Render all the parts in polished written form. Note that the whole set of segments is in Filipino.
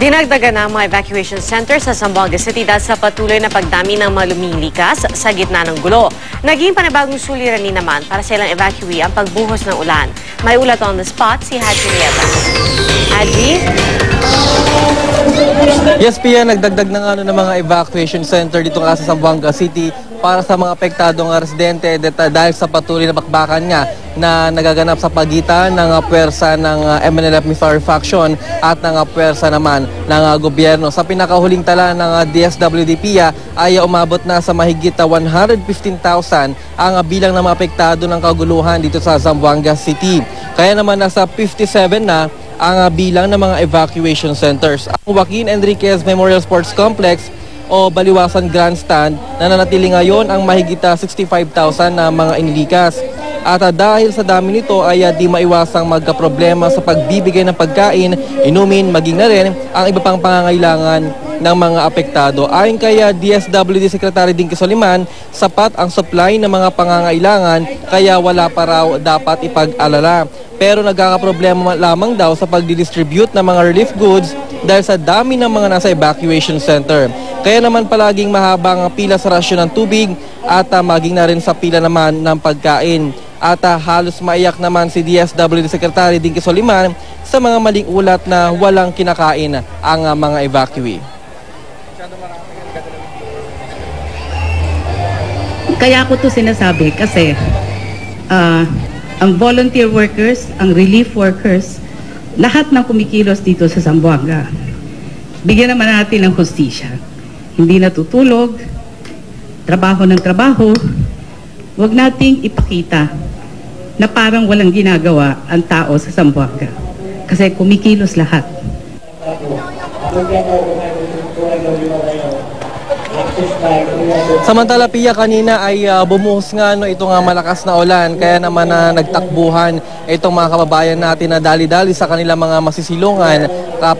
Dinagdagan na ang mga evacuation centers sa Zamboanga City dahil sa patuloy na pagdami ng mga lumilikas sa gitna ng gulo. Naging panibagong suliranin naman para sa ilang evacuee ang pagbuhos ng ulan. May ulat on the spot si Haji Nieva. Haji? Yes, Pia, nagdagdag na nga ng mga evacuation center dito nga sa Zamboanga City para sa mga apektadong residente dahil sa patuloy na bakbakan nga na nagaganap sa pagitan ng puwersa ng MNLF Mizar faction at ng puwersa naman ng gobyerno. Sa pinakahuling tala ng DSWD PIA ay umabot na sa mahigit 115,000 ang bilang ng mga apektado ng kaguluhan dito sa Zamboanga City. Kaya naman nasa 57 na ang bilang ng mga evacuation centers. Ang Joaquin Enriquez Memorial Sports Complex o Baliwasan Grandstand na nanatili ngayon ang mahigit 65,000 na mga inilikas. At dahil sa dami nito ay di maiwasang magkaproblema sa pagbibigay ng pagkain, inumin, maging na rin ang iba pang pangangailangan ng mga apektado. Ayon kay DSWD Secretary Dinky Soliman, sapat ang supply ng mga pangangailangan kaya wala pa raw dapat ipag-alala. Pero nagkakaproblema lamang daw sa pagdidistribute ng mga relief goods dahil sa dami ng mga nasa evacuation center. Kaya naman palaging mahabang pila sa rasyon ng tubig at maging na rin sa pila naman ng pagkain. At halos maiyak naman si DSWD Secretary Dinky Soliman sa mga maling ulat na walang kinakain ang mga evacuee. Kaya ko to sinasabi kasi ang volunteer workers, ang relief workers, lahat ng kumikilos dito sa Zamboanga, bigyan naman natin ng hustisya. Hindi natutulog, trabaho ng trabaho, huwag nating ipakita na parang walang ginagawa ang tao sa Zamboanga. Kasi kumikilos lahat. Samantala, Pia, kanina ay bumuhos nga itong malakas na ulan, kaya naman nagtakbuhan itong mga kababayan natin na dali-dali sa kanilang mga masisilungan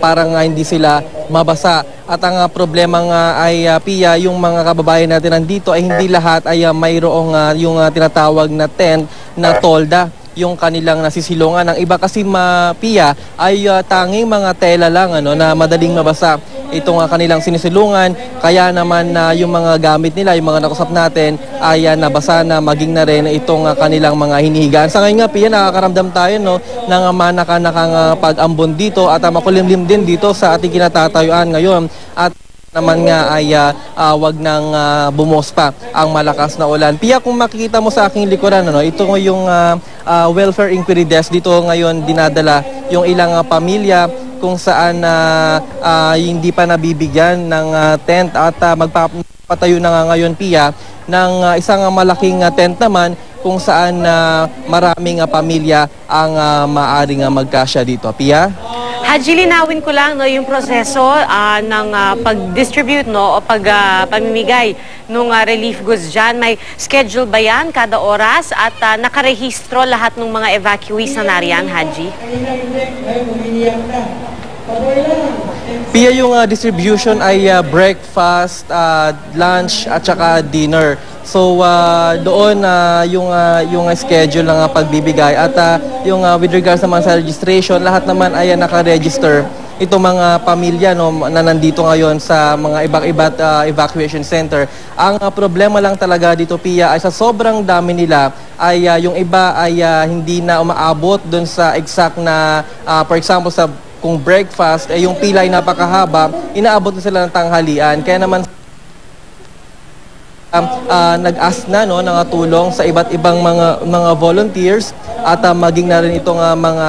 para nga hindi sila mabasa. At ang problema nga ay, Pia, yung mga kababayan natin nandito ay hindi lahat ay mayroong yung tinatawag na tent na tolda yung kanilang nasisilungan. Ang iba kasi, Pia, ay tanging mga tela lang na madaling mabasa itong kanilang sinisilungan. Kaya naman yung mga gamit nila, yung mga nakusap natin ay nabasa na, maging na rin itong kanilang mga hinihigaan. Sa ngayon nga, Pia, nakakaramdam tayo ng manaka-nakang pag-ambon dito at makulimlim din dito sa ating kinatatayuan ngayon. At naman nga ay wag nang bumos pa ang malakas na ulan. Pia, kung makikita mo sa aking likuran, ito yung welfare inquiry desk. Dito ngayon dinadala yung ilang pamilya kung saan hindi pa nabibigyan ng tent at magpapatayo na nga ngayon, Pia, ng isang malaking tent naman kung saan maraming pamilya ang maaring magkasya dito. Pia? Haji, linawin ko lang yung proseso ng pag-distribute o pamimigay ng relief goods dyan. May schedule ba yan kada oras at nakarehistro lahat ng mga evacuees na nariyan, Haji? Pia, yung distribution ay breakfast, lunch at saka dinner. So doon yung schedule ng pagbibigay at yung with regards naman sa registration, lahat naman ay naka-register itong mga pamilya na nandito ngayon sa mga iba't evacuation center. Ang problema lang talaga dito, Pia, ay sa sobrang dami nila ay yung iba ay hindi na umaabot doon sa exact na for example sa kung breakfast ay yung pila ay napakahaba, inaabot na sila ng tanghalian. Kaya naman nag-ask na ng tulong sa iba't ibang mga volunteers at maging na rin itong mga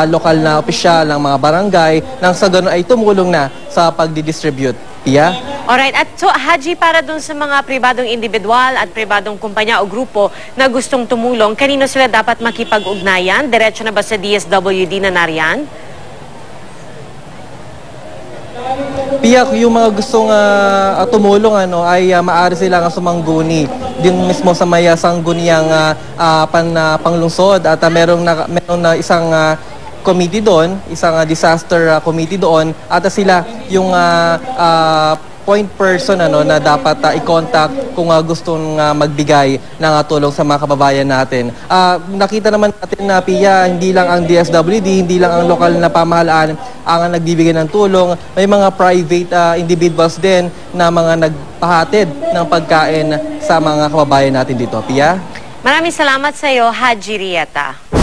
lokal na opisyal ng mga barangay nang sa ganoon ay tumulong na sa pagdidistribute. Pia? Alright. At so, Haji, para dun sa mga pribadong individual at pribadong kumpanya o grupo na gustong tumulong, kanino sila dapat makipag-ugnayan? Diretso na ba sa DSWD na nariyan? Pia, yung mga gustong tumulong ay maaari silang sumangguni din mismo sa may sangguniang panglungsod at meron na isang committee doon, isang disaster committee doon at sila yung point person na dapat i-contact kung gustong magbigay ng tulong sa mga kababayan natin. Nakita naman natin na Pia, hindi lang ang DSWD, hindi lang ang lokal na pamahalaan ang nagbibigay ng tulong. May mga private individuals din na mga nagpahatid ng pagkain sa mga kababayan natin dito. Pia? Maraming salamat sa iyo, Haji Rieta.